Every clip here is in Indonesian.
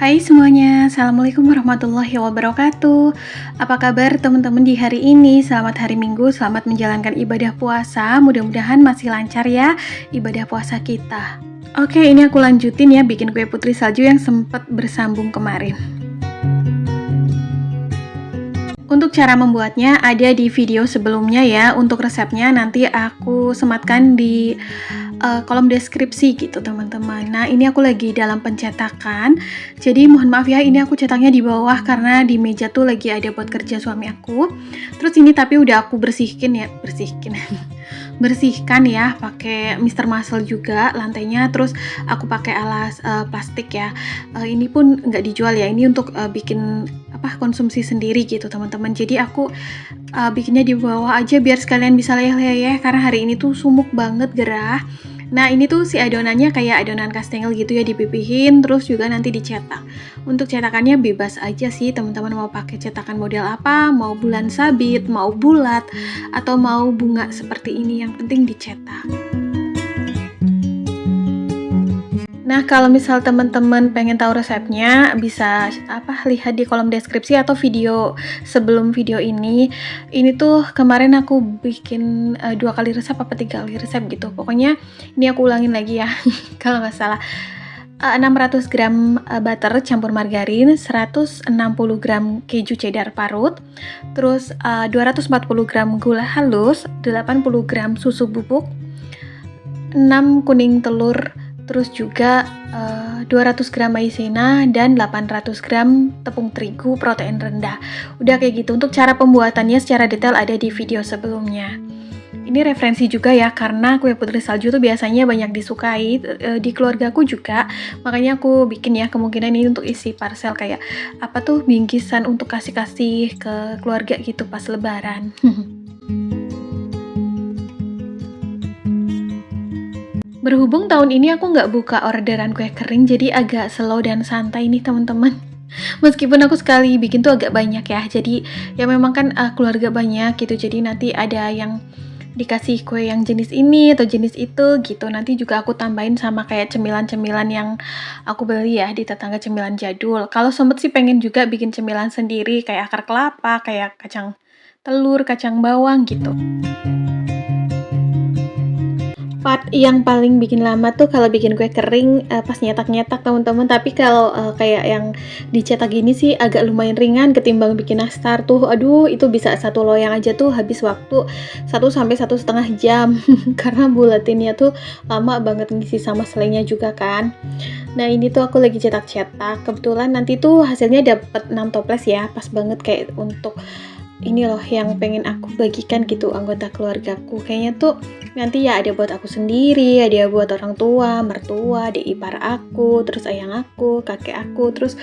Hai semuanya, Assalamualaikum warahmatullahi wabarakatuh. Apa kabar teman-teman di hari ini? Selamat hari Minggu, selamat menjalankan ibadah puasa. Mudah-mudahan masih lancar ya ibadah puasa kita. Oke, ini aku lanjutin ya bikin kue putri salju yang sempat bersambung kemarin. Untuk cara membuatnya ada di video sebelumnya ya. Untuk resepnya nanti aku sematkan di kolom deskripsi gitu teman-teman. Nah ini aku lagi dalam pencetakan, jadi mohon maaf ya ini aku cetaknya di bawah karena di meja tuh lagi ada buat kerja suami aku. Terus ini tapi udah aku bersihkan ya pakai Mister Muscle juga lantainya. Terus aku pakai alas plastik ya. Ini pun nggak dijual ya, ini untuk bikin konsumsi sendiri gitu teman-teman. Jadi aku bikinnya di bawah aja biar sekalian bisa leyeh-leyeh karena hari ini tuh sumuk banget gerah. Nah ini tuh si adonannya kayak adonan kastengel gitu ya, dipipihin terus juga nanti dicetak. Untuk cetakannya bebas aja sih teman-teman, mau pakai cetakan model apa, mau bulan sabit, mau bulat, atau mau bunga seperti ini, yang penting dicetak. Nah, kalau misal teman-teman pengen tahu resepnya, bisa lihat di kolom deskripsi atau video sebelum video ini. Ini tuh kemarin aku bikin 2 kali resep 3 kali resep gitu. Pokoknya ini aku ulangin lagi ya. Kalau nggak salah. 600 gram butter campur margarin, 160 gram keju cheddar parut, terus 240 gram gula halus, 80 gram susu bubuk, 6 kuning telur, terus juga 200 gram maizena dan 800 gram tepung terigu protein rendah. Udah kayak gitu. Untuk cara pembuatannya secara detail ada di video sebelumnya. Ini referensi juga ya, karena kue putri salju tuh biasanya banyak disukai di keluargaku juga. Makanya aku bikin ya, kemungkinan ini untuk isi parcel kayak bingkisan untuk kasih-kasih ke keluarga gitu pas lebaran. Berhubung tahun ini aku nggak buka orderan kue kering, jadi agak slow dan santai nih teman-teman. Meskipun aku sekali bikin tuh agak banyak ya, jadi ya memang kan keluarga banyak gitu, jadi nanti ada yang dikasih kue yang jenis ini atau jenis itu gitu. Nanti juga aku tambahin sama kayak cemilan-cemilan yang aku beli ya di tetangga, cemilan jadul. Kalau sempet sih pengen juga bikin cemilan sendiri kayak akar kelapa, kayak kacang telur, kacang bawang gitu. Part yang paling bikin lama tuh kalau bikin kue kering pas nyetak-nyetak teman-teman. Tapi kalau kayak yang dicetak gini sih agak lumayan ringan ketimbang bikin nastar tuh. Aduh, itu bisa 1 loyang aja tuh habis waktu 1 sampai 1,5 jam karena bulatinnya tuh lama banget, ngisi sama selainya juga kan. Nah ini tuh aku lagi cetak-cetak. Kebetulan nanti tuh hasilnya dapat 6 toples ya, pas banget kayak untuk ini loh yang pengen aku bagikan gitu anggota keluargaku. Kayaknya tuh nanti ya ada buat aku sendiri, ada buat orang tua, mertua, adik ipar aku, terus ayang aku, kakek aku, terus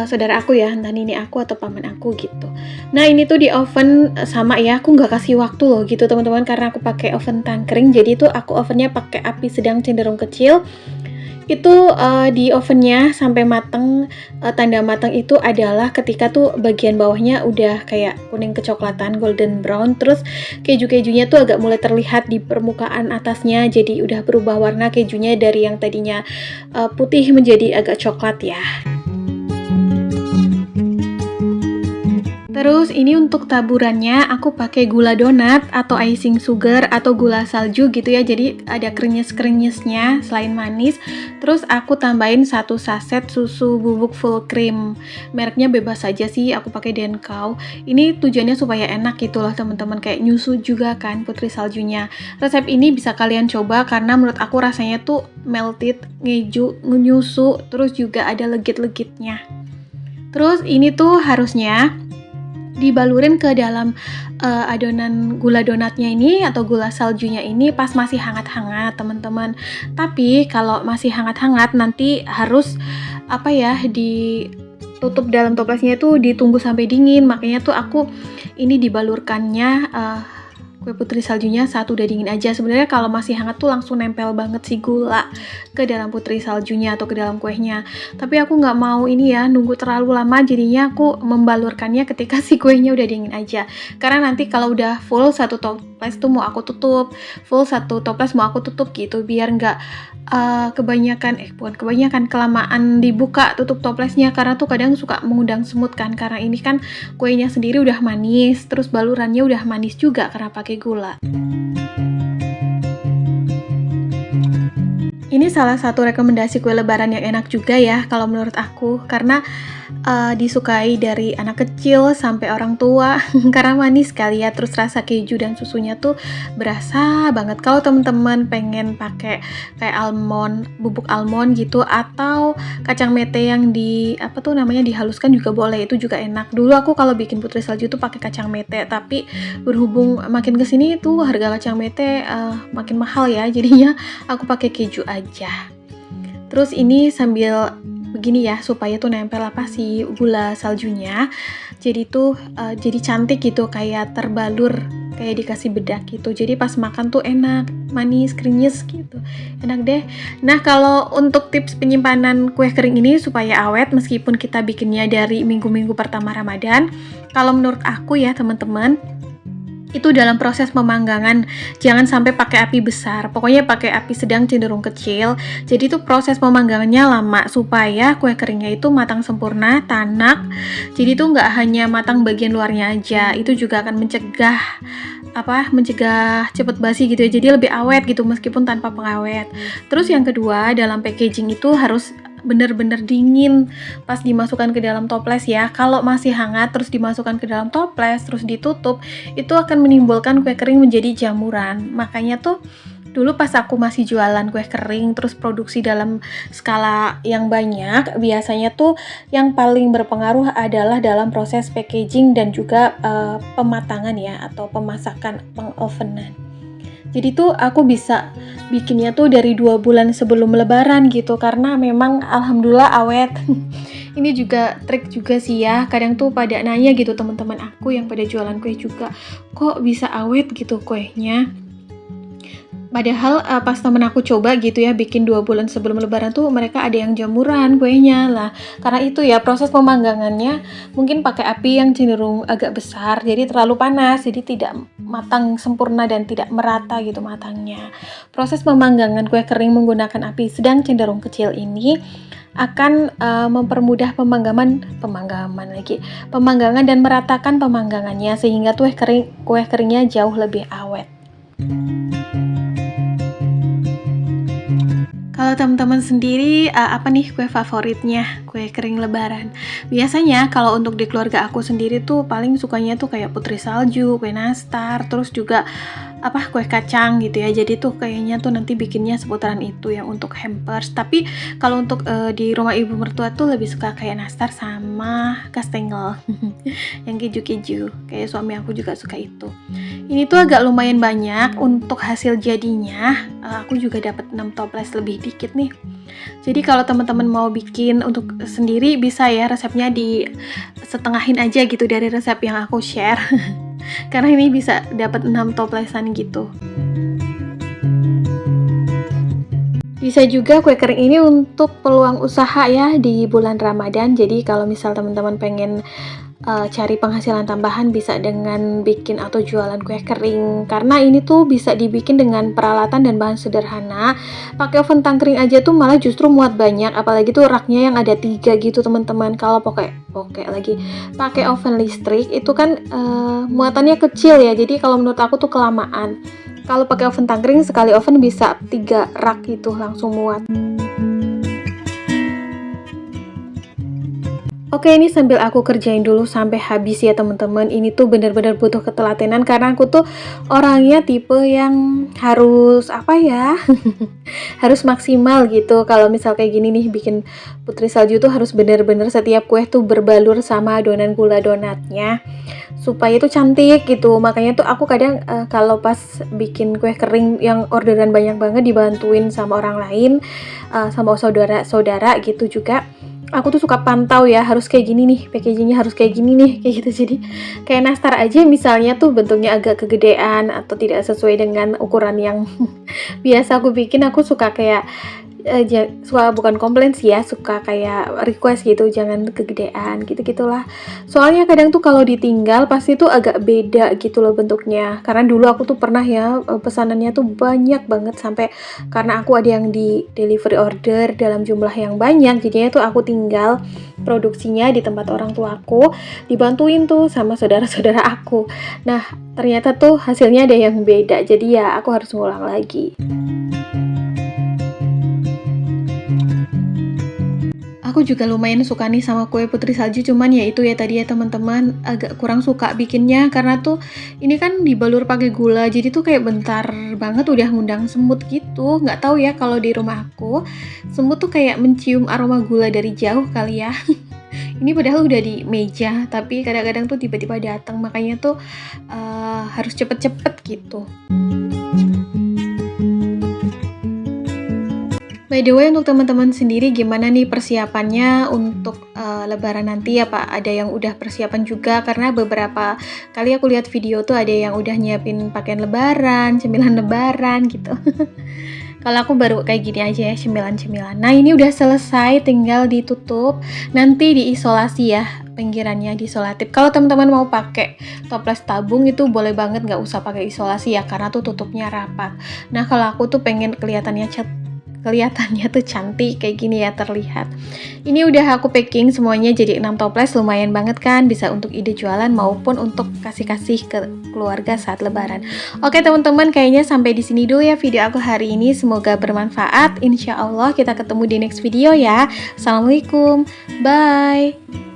saudara aku ya, entah ini aku atau paman aku gitu. Nah ini tuh di oven sama ya, aku nggak kasih waktu loh gitu teman-teman, karena aku pakai oven tangkring. Jadi tuh aku ovennya pakai api sedang cenderung kecil. Itu di ovennya sampai mateng. Tanda mateng itu adalah ketika tuh bagian bawahnya udah kayak kuning kecoklatan, golden brown, terus keju-kejunya tuh agak mulai terlihat di permukaan atasnya, jadi udah berubah warna kejunya dari yang tadinya putih menjadi agak coklat ya. Terus ini untuk taburannya aku pakai gula donat atau icing sugar atau gula salju gitu ya, jadi ada krenyes-krenyesnya selain manis. Terus aku tambahin 1 saset susu bubuk full cream, mereknya bebas saja sih, aku pakai Denkau. Ini tujuannya supaya enak gitu loh teman-teman, kayak nyusu juga kan putri saljunya. Resep ini bisa kalian coba karena menurut aku rasanya tuh melted, ngeju, nyusu, terus juga ada legit-legitnya. Terus ini tuh harusnya dibalurin ke dalam adonan gula donatnya ini atau gula saljunya ini pas masih hangat-hangat teman-teman. Tapi kalau masih hangat-hangat nanti harus ditutup dalam toplesnya itu ditunggu sampai dingin. Makanya tuh aku ini dibalurkannya kue putri saljunya saat udah dingin aja. Sebenarnya kalau masih hangat tuh langsung nempel banget si gula ke dalam putri saljunya atau ke dalam kuenya. Tapi aku nggak mau ini ya, nunggu terlalu lama, jadinya aku membalurkannya ketika si kuenya udah dingin aja. Karena nanti kalau udah full satu toples tuh mau aku tutup, full satu toples mau aku tutup gitu, biar nggak kelamaan dibuka tutup toplesnya, karena tuh kadang suka mengundang semut kan, karena ini kan kuenya sendiri udah manis, terus balurannya udah manis juga karena pakai gula. Ini salah satu rekomendasi kue lebaran yang enak juga ya kalau menurut aku, karena disukai dari anak kecil sampai orang tua karena manis sekali ya, terus rasa keju dan susunya tuh berasa banget. Kalau teman-teman pengen pakai kayak almond, bubuk almond gitu, atau kacang mete yang dihaluskan juga boleh, itu juga enak. Dulu aku kalau bikin putri salju tuh pakai kacang mete, tapi berhubung makin kesini tuh harga kacang mete makin mahal ya, jadinya aku pakai keju aja. Terus ini sambil begini ya, supaya tuh nempel si gula saljunya, jadi tuh jadi cantik gitu, kayak terbalur, kayak dikasih bedak gitu. Jadi pas makan tuh enak, manis, krenyes gitu, enak deh. Nah, kalau untuk tips penyimpanan kue kering ini supaya awet meskipun kita bikinnya dari minggu-minggu pertama Ramadan, kalau menurut aku ya teman-teman, itu dalam proses pemanggangan jangan sampai pakai api besar, pokoknya pakai api sedang cenderung kecil. Jadi itu proses pemanggangannya lama supaya kue keringnya itu matang sempurna, tanak. Jadi itu nggak hanya matang bagian luarnya aja, itu juga akan mencegah cepet basi gitu ya, jadi lebih awet gitu meskipun tanpa pengawet. Terus yang kedua, dalam packaging itu harus bener-bener dingin pas dimasukkan ke dalam toples ya. Kalau masih hangat terus dimasukkan ke dalam toples terus ditutup, itu akan menimbulkan kue kering menjadi jamuran. Makanya tuh dulu pas aku masih jualan kue kering terus produksi dalam skala yang banyak, biasanya tuh yang paling berpengaruh adalah dalam proses packaging dan juga pematangan ya, atau pemasakan, pengovenan. Jadi tuh aku bisa bikinnya tuh dari 2 bulan sebelum lebaran gitu, karena memang alhamdulillah awet. Ini juga trik juga sih ya, kadang tuh pada nanya gitu teman-teman aku yang pada jualan kue juga, kok bisa awet gitu kuenya. Padahal pas temen aku coba gitu ya bikin 2 bulan sebelum lebaran tuh mereka ada yang jamuran kuenya lah. Karena itu ya proses pemanggangannya mungkin pakai api yang cenderung agak besar, jadi terlalu panas, jadi tidak matang sempurna dan tidak merata gitu matangnya. Proses pemanggangan kue kering menggunakan api sedang cenderung kecil ini akan mempermudah pemanggangan dan meratakan pemanggangannya, sehingga kue keringnya jauh lebih awet. Kalau teman-teman sendiri, apa nih kue favoritnya, kue kering lebaran? Biasanya kalau untuk di keluarga aku sendiri tuh paling sukanya tuh kayak putri salju, kue nastar, terus juga kue kacang gitu ya. Jadi tuh kayaknya tuh nanti bikinnya seputaran itu yang untuk hampers. Tapi kalau untuk di rumah ibu mertua tuh lebih suka kayak nastar sama kastengel yang keju-keju. Kayak suami aku juga suka itu. Ini tuh agak lumayan banyak untuk hasil jadinya. Aku juga dapat 6 toples lebih dikit nih. Jadi kalau teman-teman mau bikin untuk sendiri bisa ya, resepnya di setengahin aja gitu dari resep yang aku share. Karena ini bisa dapat 6 toplesan gitu. Bisa juga kue kering ini untuk peluang usaha ya di bulan Ramadan. Jadi kalau misal teman-teman pengen cari penghasilan tambahan, bisa dengan bikin atau jualan kue kering, karena ini tuh bisa dibikin dengan peralatan dan bahan sederhana. Pakai oven tangkring aja tuh malah justru muat banyak, apalagi tuh raknya yang ada 3 gitu teman-teman. Kalau pakai oven listrik itu kan muatannya kecil ya, jadi kalau menurut aku tuh kelamaan. Kalau pakai oven tangkring sekali oven bisa 3 rak gitu langsung muat. Oke, ini sambil aku kerjain dulu sampai habis ya teman-teman. Ini tuh benar-benar butuh ketelatenan karena aku tuh orangnya tipe yang harus harus maksimal gitu. Kalau misal kayak gini nih bikin putri salju tuh harus benar-benar setiap kue tuh berbalur sama adonan gula donatnya supaya itu cantik gitu. Makanya tuh aku kadang kalau pas bikin kue kering yang orderan banyak banget dibantuin sama orang lain, sama saudara-saudara gitu juga. aku tuh suka pantau ya, harus kayak gini nih, packagingnya harus kayak gini nih, kayak gitu. Jadi kayak nastar aja misalnya tuh bentuknya agak kegedean atau tidak sesuai dengan ukuran yang biasa aku bikin, aku suka kayak suka bukan komplain sih ya, suka kayak request gitu, jangan kegedean gitu-gitulah. Soalnya kadang tuh kalau ditinggal pasti tuh agak beda gitu loh bentuknya. Karena dulu aku tuh pernah ya pesanannya tuh banyak banget sampai karena aku ada yang di delivery order dalam jumlah yang banyak, jadinya tuh aku tinggal produksinya di tempat orang tua aku, dibantuin tuh sama saudara-saudara aku. Nah, ternyata tuh hasilnya ada yang beda. Jadi ya aku harus ngulang lagi. Aku juga lumayan suka nih sama kue putri salju, cuman ya itu ya tadi ya teman-teman, agak kurang suka bikinnya karena tuh ini kan dibalur pakai gula, jadi tuh kayak bentar banget udah ngundang semut gitu. Nggak tahu ya kalau di rumah aku, semut tuh kayak mencium aroma gula dari jauh kali ya. Ini padahal udah di meja, tapi kadang-kadang tuh tiba-tiba datang, makanya tuh harus cepet-cepet gitu. By the way, untuk teman-teman sendiri gimana nih persiapannya untuk Lebaran nanti ya Pak? Ada yang udah persiapan juga karena beberapa kali aku lihat video tuh ada yang udah nyiapin pakaian Lebaran, cemilan Lebaran gitu. Kalau aku baru kayak gini aja ya, cemilan-cemilan. Nah ini udah selesai, tinggal ditutup. Nanti diisolasi ya pinggirannya, disolatif. Kalau teman-teman mau pakai toples tabung itu boleh banget, nggak usah pakai isolasi ya karena tuh tutupnya rapat. Nah kalau aku tuh pengen kelihatannya tuh cantik kayak gini ya terlihat. Ini udah aku packing semuanya jadi 6 toples, lumayan banget kan, bisa untuk ide jualan maupun untuk kasih-kasih ke keluarga saat lebaran. Oke teman-teman, kayaknya sampai di sini dulu ya video aku hari ini, semoga bermanfaat. Insya Allah kita ketemu di next video ya. Assalamualaikum, bye.